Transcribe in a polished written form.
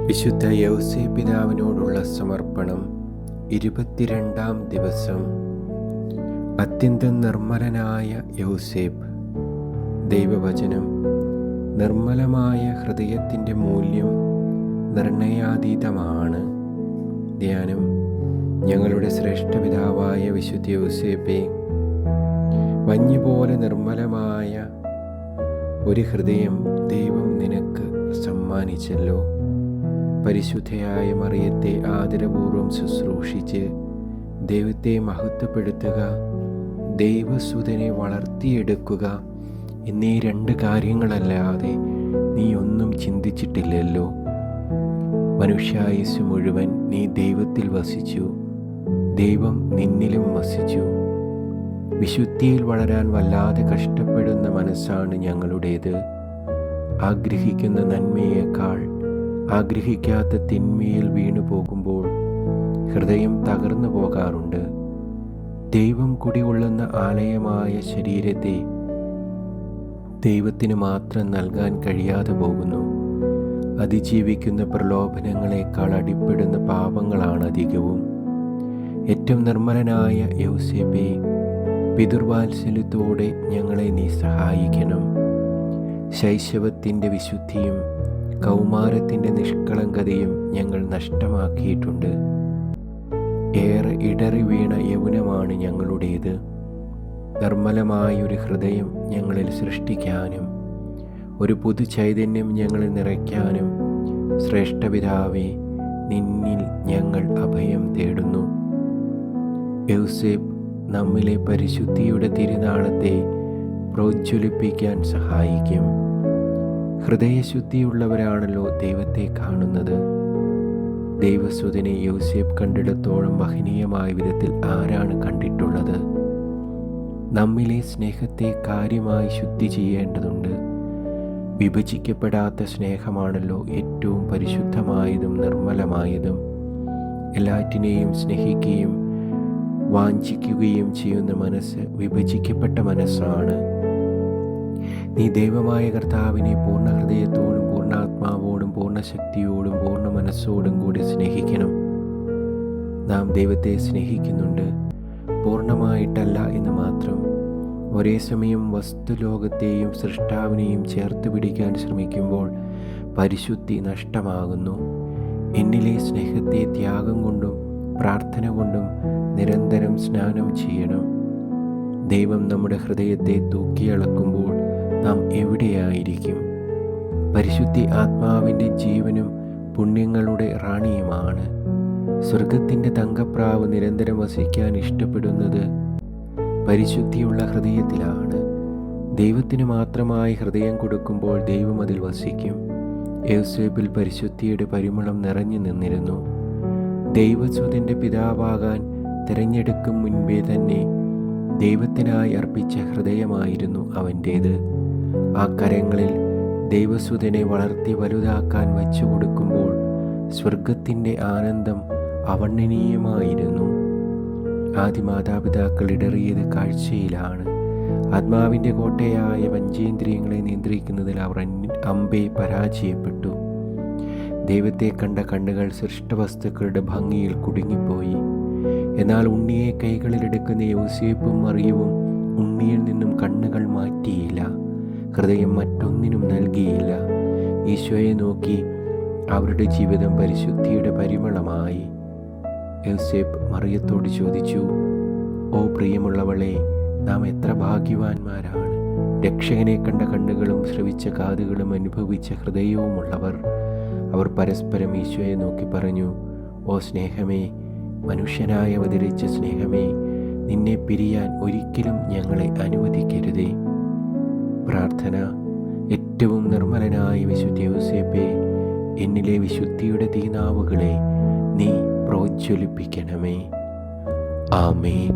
വിശുദ്ധ യൗസേപ്പ് പിതാവിനോടുള്ള സമർപ്പണം 22-ാം ദിവസം. അത്യന്തം നിർമ്മലനായ യൗസേപ്പ്. ദൈവവചനം. നിർമ്മലമായ ഹൃദയത്തിൻ്റെ മൂല്യം നിർണയാതീതമാണ്. ധ്യാനം. ഞങ്ങളുടെ ശ്രേഷ്ഠപിതാവായ വിശുദ്ധ യൗസേപ്പേ, മഞ്ഞുപോലെ നിർമ്മലമായ ഒരു ഹൃദയം ദൈവം നിനക്ക് സമ്മാനിച്ചല്ലോ. പരിശുദ്ധയായ മറിയത്തെ ആദരപൂർവ്വം ശുശ്രൂഷിച്ച് ദൈവത്തെ മഹത്വപ്പെടുത്തുക, ദൈവസുതനെ വളർത്തിയെടുക്കുക എന്നീ 2 കാര്യങ്ങളല്ലാതെ നീ ഒന്നും ചിന്തിച്ചിട്ടില്ലല്ലോ. മനുഷ്യായുസ്സ് മുഴുവൻ നീ ദൈവത്തിൽ വസിച്ചു, ദൈവം നിന്നിലും വസിച്ചു. വിശുദ്ധിയിൽ വളരാൻ വല്ലാതെ കഷ്ടപ്പെടുന്ന മനസ്സാണ് ഞങ്ങളുടേത്. ആഗ്രഹിക്കുന്ന നന്മയേക്കാൾ ആഗ്രഹിക്കാത്ത തിന്മയിൽ വീണു പോകുമ്പോൾ ഹൃദയം തകർന്നു പോകാറുണ്ട്. ദൈവം കുടികൊള്ളുന്ന ആലയമായ ശരീരത്തെ ദൈവത്തിന് മാത്രം നൽകാൻ കഴിയാതെ പോകുന്നു. അതിജീവിക്കുന്ന പ്രലോഭനങ്ങളെക്കാൾ അടിപ്പെടുന്ന പാപങ്ങളാണ് അധികവും. ഏറ്റവും നിർമ്മലനായ യൗസേപ്പേ, പിതൃവാത്സല്യത്തോടെ ഞങ്ങളെ നീ സഹായിക്കണം. ശൈശവത്തിൻ്റെ വിശുദ്ധിയും കൗമാരത്തിൻ്റെ നിഷ്കളങ്കതയും ഞങ്ങൾ നഷ്ടമാക്കിയിട്ടുണ്ട്. ഏറെ ഇടറി വീണ യൗവനമാണ് ഞങ്ങളുടേത്. നിർമ്മലമായൊരു ഹൃദയം ഞങ്ങളിൽ സൃഷ്ടിക്കാനും ഒരു പുതു ചൈതന്യം ഞങ്ങളിൽ നിറയ്ക്കാനും ശ്രേഷ്ഠപിതാവേ, നിന്നിൽ ഞങ്ങൾ അഭയം തേടുന്നു. യൗസേപ്പ് നമ്മിലെ പരിശുദ്ധിയുടെ തിരുനാളത്തെ പ്രോജ്വലിപ്പിക്കാൻ സഹായിക്കും. ഹൃദയശുദ്ധിയുള്ളവരാണല്ലോ ദൈവത്തെ കാണുന്നത്. ദൈവസുതനെ യൗസേപ്പ് കണ്ടിടത്തോളം മഹനീയമായ വിധത്തിൽ ആരാണ് കണ്ടിട്ടുള്ളത്? നമ്മിലെ സ്നേഹത്തെ കാര്യമായി ശുദ്ധി ചെയ്യേണ്ടതുണ്ട്. വിഭജിക്കപ്പെടാത്ത സ്നേഹമാണല്ലോ ഏറ്റവും പരിശുദ്ധമായതും നിർമ്മലമായതും. എല്ലാറ്റിനെയും സ്നേഹിക്കുകയും വാഞ്ചിക്കുകയും ചെയ്യുന്ന മനസ്സ് വിഭജിക്കപ്പെട്ട മനസ്സാണ്. നീ ദൈവമായ കർത്താവിനെ പൂർണ്ണ ഹൃദയത്തോടും പൂർണ്ണാത്മാവോടും പൂർണ്ണശക്തിയോടും പൂർണ്ണ മനസ്സോടും കൂടി സ്നേഹിക്കണം. നാം ദൈവത്തെ സ്നേഹിക്കുന്നുണ്ട്, പൂർണ്ണമായിട്ടല്ല എന്ന് മാത്രം. ഒരേ സമയം വസ്തുലോകത്തെയും സൃഷ്ടാവിനെയും ചേർത്ത് പിടിക്കാൻ ശ്രമിക്കുമ്പോൾ പരിശുദ്ധി നഷ്ടമാകുന്നു. എന്നിലെ സ്നേഹത്തെ ത്യാഗം കൊണ്ടും പ്രാർത്ഥന കൊണ്ടും നിരന്തരം സ്നാനം ചെയ്യണം. ദൈവം നമ്മുടെ ഹൃദയത്തെ തൂക്കിയളക്കുമ്പോൾ നാം എവിടെയായിരിക്കും? പരിശുദ്ധി ആത്മാവിൻ്റെ ജീവനും പുണ്യങ്ങളുടെ റാണിയുമാണ്. സ്വർഗത്തിൻ്റെ തങ്കപ്രാവ് നിരന്തരം വസിക്കാൻ ഇഷ്ടപ്പെടുന്നത് പരിശുദ്ധിയുള്ള ഹൃദയത്തിലാണ്. ദൈവത്തിന് മാത്രമായി ഹൃദയം കൊടുക്കുമ്പോൾ ദൈവം അതിൽ വസിക്കും. യൗസേപ്പിൽ പരിശുദ്ധിയുടെ പരിമളം നിറഞ്ഞു നിന്നിരുന്നു. ദൈവസുതൻ്റെ പിതാവാകാൻ തിരഞ്ഞെടുക്കും മുൻപേ തന്നെ ദൈവത്തിനായി അർപ്പിച്ച ഹൃദയമായിരുന്നു അവൻ്റേത്. ആ കരങ്ങളിൽ ദൈവസുതനെ വളർത്തി വലുതാക്കാൻ വച്ചു കൊടുക്കുമ്പോൾ സ്വർഗത്തിൻ്റെ ആനന്ദം അവർണ്ണനീയമായിരുന്നു. ആദ്യ മാതാപിതാക്കൾ ഇടറിയത് കാഴ്ചയിലാണ്. ആത്മാവിൻ്റെ കോട്ടയായ പഞ്ചേന്ദ്രിയങ്ങളെ നിയന്ത്രിക്കുന്നതിൽ അവർ അമ്പെ പരാജയപ്പെട്ടു. ദൈവത്തെ കണ്ട കണ്ണുകൾ സൃഷ്ടവസ്തുക്കളുടെ ഭംഗിയിൽ കുടുങ്ങിപ്പോയി. എന്നാൽ ഉണ്ണിയെ കൈകളിലെടുക്കുന്ന യൗസേപ്പും മറിയവും ഉണ്ണിയിൽ നിന്നും കണ്ണുകൾ മാറ്റിയില്ല, ഹൃദയം മറ്റൊന്നിനും നൽകിയില്ല. ഈശോയെ നോക്കി അവരുടെ ജീവിതം പരിശുദ്ധിയുടെ പരിമളമായി. യൗസേപ്പ് മറിയത്തോട് ചോദിച്ചു, ഓ പ്രിയമുള്ളവളെ, നാം എത്ര ഭാഗ്യവാന്മാരാണ്! രക്ഷകനെ കണ്ട കണ്ണുകളും ശ്രവിച്ച കാതുകളും അനുഭവിച്ച ഹൃദയവുമുള്ളവർ. അവർ പരസ്പരം ഈശോയെ നോക്കി പറഞ്ഞു, ഓ സ്നേഹമേ, മനുഷ്യനായി അവതരിച്ച സ്നേഹമേ, നിന്നെ പിരിയാൻ ഒരിക്കലും ഞങ്ങളെ അനുവദിക്കരുതേ. പ്രാർത്ഥന. ഏറ്റവും നിർമ്മലനായ വിശുദ്ധ യൗസേപ്പേ, എന്നിലെ വിശുദ്ധിയുടെ തീനാവുകളെ നീ പ്രോജ്വലിപ്പിക്കണമേ. ആമേൻ.